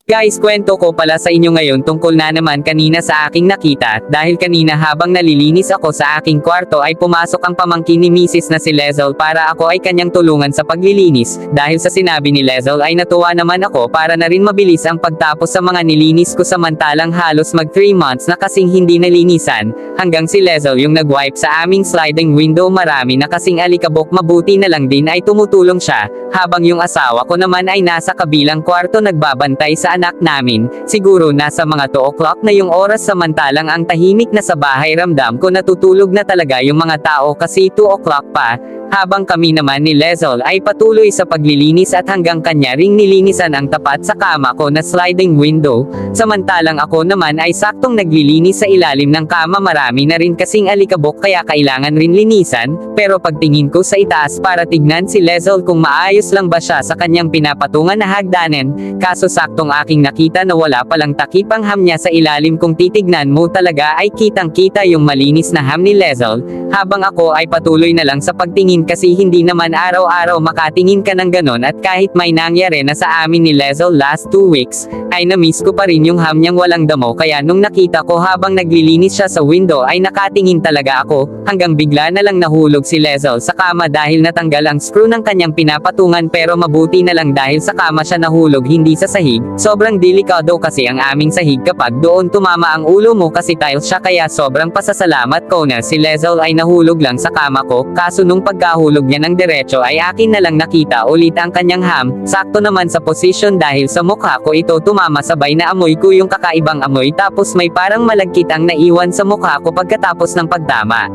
Guys, kwento ko pala sa inyo ngayon tungkol na naman kanina sa aking nakita, dahil kanina habang nalilinis ako sa aking kwarto ay pumasok ang pamangkin ni Mrs. na si Lezel para ako ay kanyang tulungan sa paglilinis. Dahil sa sinabi ni Lezel ay natuwa naman ako para na rin mabilis ang pagtapos sa mga nilinis ko samantalang halos mag 3 months na kasing hindi nalinisan, hanggang si Lezel yung nag-wipe sa aming sliding window. Marami na kasing alikabok, mabuti na lang din ay tumutulong siya, habang yung asawa ko naman ay nasa kabilang kwarto nagbabantay sa anak namin. Siguro nasa mga 2 o'clock na yung oras samantalang ang tahimik na sa bahay, ramdam ko natutulog na talaga yung mga tao kasi 2 o'clock pa. Habang kami naman ni Lezel ay patuloy sa paglilinis at hanggang kanya ring nilinisan ang tapat sa kama ko na sliding window, samantalang ako naman ay saktong naglilinis sa ilalim ng kama. Marami na rin kasing alikabok kaya kailangan rin linisan, pero pagtingin ko sa itaas para tignan si Lezel kung maayos lang ba siya sa kanyang pinapatungan na hagdanan, kaso saktong aking nakita na wala palang takip ang ham niya sa ilalim. Kung titignan mo talaga ay kitang kita yung malinis na ham ni Lezel, habang ako ay patuloy na lang sa pagtingin kasi hindi naman araw-araw makatingin ka ng ganon, at kahit may nangyari na sa amin ni Lezel last 2 weeks, ay na-miss ko pa rin yung ham niyang walang damo. Kaya nung nakita ko habang naglilinis siya sa window ay nakatingin talaga ako, hanggang bigla na lang nahulog si Lezel sa kama dahil natanggal ang screw ng kanyang pinapatungan, pero mabuti na lang dahil sa kama siya nahulog hindi sa sahig. Sobrang delikado kasi ang aming sahig kapag doon tumama ang ulo mo kasi tiles siya, kaya sobrang pasasalamat ko na si Lezel ay nahulog lang sa kama ko, kaso nung pagkahulog niya ng diretso ay akin na lang nakita ulit ang kanyang ham, sakto naman sa posisyon dahil sa mukha ko ito tumama, sabay na amoy ko yung kakaibang amoy tapos may parang malagkit ang naiwan sa mukha ko pagkatapos ng pagtama.